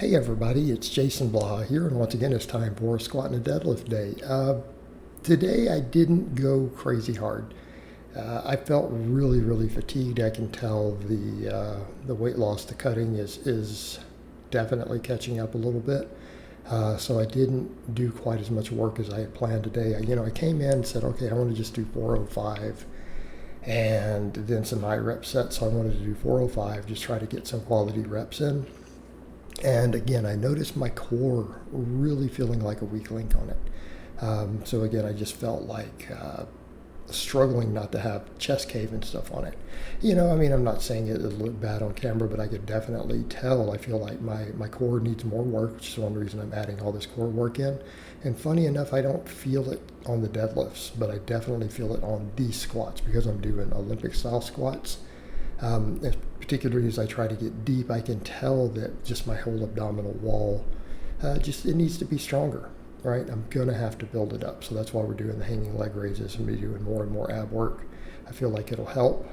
Hey everybody, it's Jason Blaha here, and once again it's time for Squat and a Deadlift Day. Today I didn't go crazy hard. I felt really fatigued. I can tell the weight loss, the cutting is definitely catching up a little bit. So I didn't do quite as much work as I had planned today. I came in and said, okay, I want to just do 405 and then some high rep sets. So I wanted to do 405, just try to get some quality reps in. And again, I noticed my core really feeling like a weak link on it. So again, I just felt like struggling not to have chest cave and stuff on it. I'm not saying it looked bad on camera, but I could definitely tell. I feel like my core needs more work, which is one reason I'm adding all this core work in. And funny enough, I don't feel it on the deadlifts, but I definitely feel it on these squats because I'm doing Olympic style squats. Particularly as I try to get deep, I can tell that just my whole abdominal wall, it needs to be stronger, right? I'm going to have to build it up. So that's why we're doing the hanging leg raises and be doing more and more ab work. I feel like it'll help.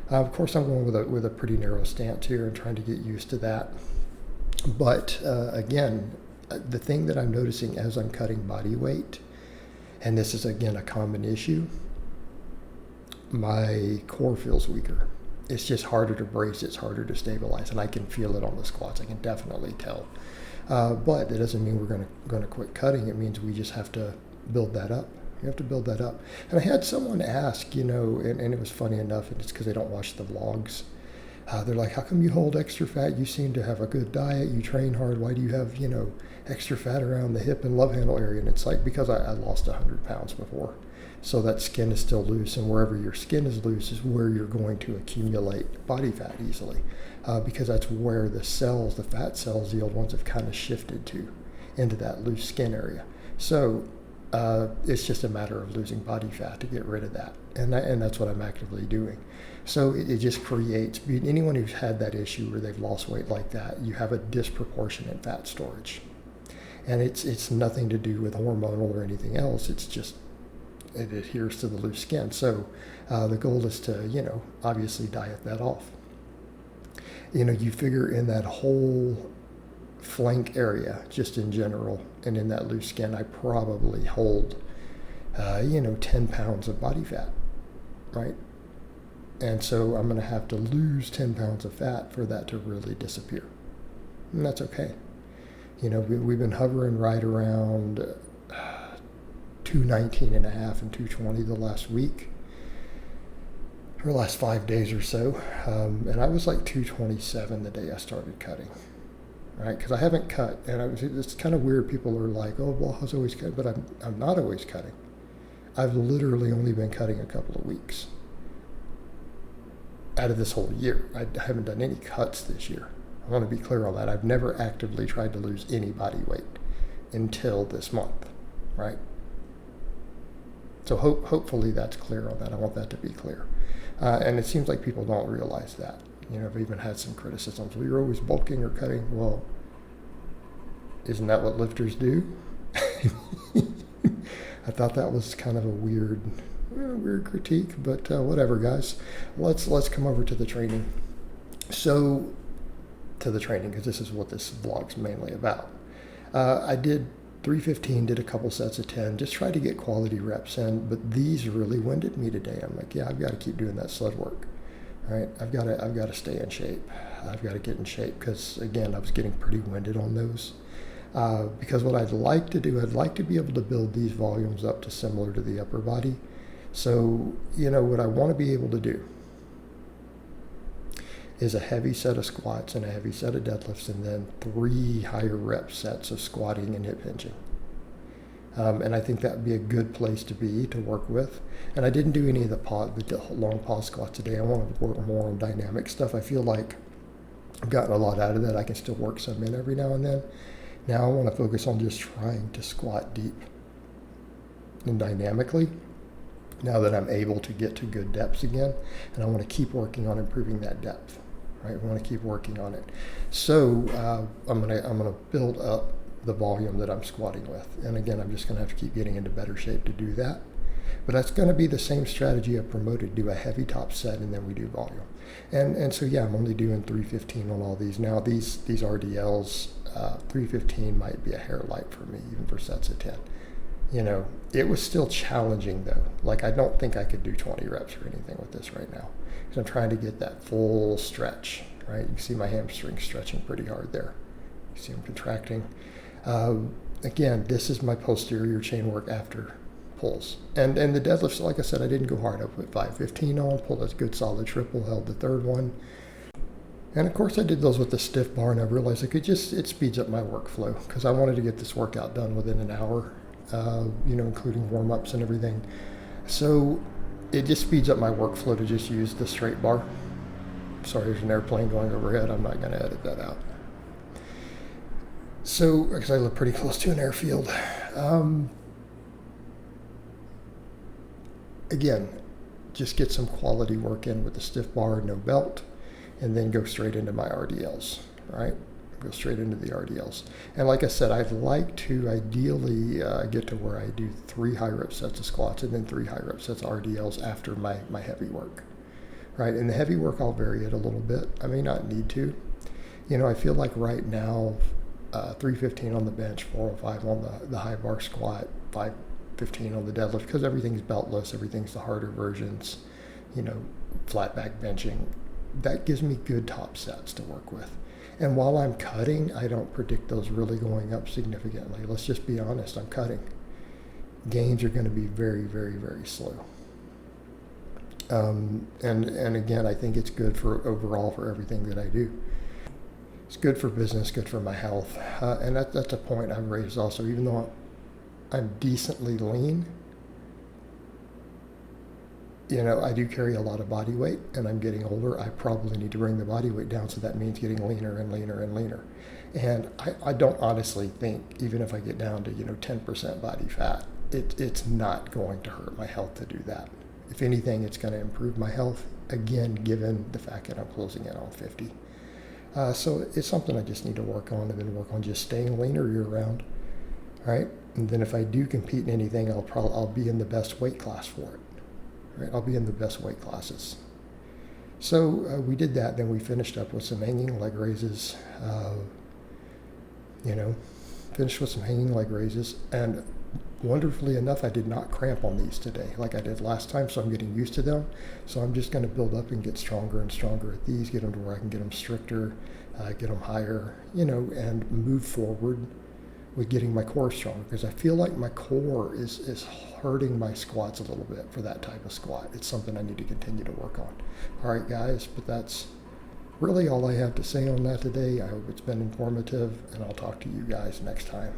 Of course, I'm going with a pretty narrow stance here and trying to get used to that. But again, the thing that I'm noticing as I'm cutting body weight, and this is again a common issue, my core feels weaker. It's just harder to brace, it's harder to stabilize, and I can feel it on the squats. I can definitely tell. But it doesn't mean we're going to quit cutting. It means we just have to build that up. You have to build that up. And I had someone ask, and it was funny enough, and it's because they don't watch the vlogs. They're like, how come you hold extra fat? You seem to have a good diet. You train hard. Why do you have, extra fat around the hip and love handle area? And it's like, because I lost 100 pounds before. So that skin is still loose, and wherever your skin is loose is where you're going to accumulate body fat easily, because that's where the fat cells, the old ones, have kind of shifted into that loose skin area. So it's just a matter of losing body fat to get rid of that, and that's what I'm actively doing. So it just creates, anyone who's had that issue where they've lost weight like that, you have a disproportionate fat storage, and it's nothing to do with hormonal or anything else. It's just it adheres to the loose skin. So the goal is to, obviously diet that off. You figure in that whole flank area, just in general, and in that loose skin, I probably hold, 10 pounds of body fat, right? And so I'm going to have to lose 10 pounds of fat for that to really disappear. And that's okay. We've been hovering right around 219 and a half and 220 the last week, or last 5 days or so. And I was like 227 the day I started cutting, right? Because I haven't cut, and it's kind of weird. People are like, oh, Blaha's always cutting, but I'm not always cutting. I've literally only been cutting a couple of weeks out of this whole year. I haven't done any cuts this year. I want to be clear on that. I've never actively tried to lose any body weight until this month, right? So hopefully that's clear on that. I want that to be clear. And it seems like people don't realize that. I've even had some criticisms. Well, you're always bulking or cutting. Well, isn't that what lifters do? I thought that was kind of a weird critique, but whatever, guys. Let's come over to the training. So, to the training, because this is what this vlog's mainly about. I did 315, did a couple sets of 10, just try to get quality reps in, but these really winded me today. I'm like, yeah, I've got to keep doing that sled work, right? I've got to stay in shape. I've got to get in shape because, again, I was getting pretty winded on those. Because what I'd like to do, I'd like to be able to build these volumes up to similar to the upper body. So, what I want to be able to do is a heavy set of squats and a heavy set of deadlifts, and then 3 higher rep sets of squatting and hip hinging. And I think that would be a good place to work with. And I didn't do any of the long pause squats today. I want to work more on dynamic stuff. I feel like I've gotten a lot out of that. I can still work some in every now and then. Now I want to focus on just trying to squat deep and dynamically, now that I'm able to get to good depths again. And I want to keep working on improving that depth. Right, we want to keep working on it. So I'm gonna build up the volume that I'm squatting with, and again, I'm just gonna have to keep getting into better shape to do that. But that's going to be the same strategy I've promoted: do a heavy top set, and then we do volume. And so yeah, I'm only doing 315 on all these. Now these RDLs, 315 might be a hair light for me, even for sets of 10. You know, it was still challenging though. Like I don't think I could do 20 reps or anything with this right now, because I'm trying to get that full stretch, right? You can see my hamstring stretching pretty hard there. You see them contracting. Again, this is my posterior chain work after pulls. And the deadlifts, like I said, I didn't go hard. I put 515 on, pulled a good solid triple, held the third one. And of course I did those with the stiff bar, and I realized it speeds up my workflow, because I wanted to get this workout done within an hour, including warm-ups and everything. So it just speeds up my workflow to just use the straight bar. Sorry, there's an airplane going overhead. I'm not going to edit that out. So, because I live pretty close to an airfield. Again, just get some quality work in with the stiff bar, no belt, and then go straight into my RDLs, right? Go straight into the RDLs. And like I said, I'd like to ideally get to where I do 3 high rep sets of squats and then 3 high rep sets of RDLs after my heavy work, right? And the heavy work, I'll vary it a little bit. I may not need to. You know, I feel like right now, 315 on the bench, 405 on the high bar squat, 515 on the deadlift, because everything's beltless, everything's the harder versions, flat back benching. That gives me good top sets to work with. And while I'm cutting, I don't predict those really going up significantly. Let's just be honest, I'm cutting. Gains are going to be very, very, very slow. And again, I think it's good for overall for everything that I do. It's good for business, good for my health. And that's a point I've raised also. Even though I'm decently lean, I do carry a lot of body weight, and I'm getting older. I probably need to bring the body weight down, so that means getting leaner and leaner and leaner. And I don't honestly think, even if I get down to 10% body fat, it's not going to hurt my health to do that. If anything, it's going to improve my health, again, given the fact that I'm closing in on 50. So it's something I just need to work on, and then work on just staying leaner year round, right? And then if I do compete in anything, I'll be in the best weight class for it, right? I'll be in the best weight classes. So we did that. Then we finished up with some hanging leg raises, finished with some hanging leg raises. And wonderfully enough, I did not cramp on these today like I did last time, so I'm getting used to them. So I'm just going to build up and get stronger and stronger at these, get them to where I can get them stricter, get them higher, and move forward with getting my core stronger, because I feel like my core is hurting my squats a little bit for that type of squat. It's something I need to continue to work on. All right, guys, but that's really all I have to say on that today. I hope it's been informative, and I'll talk to you guys next time.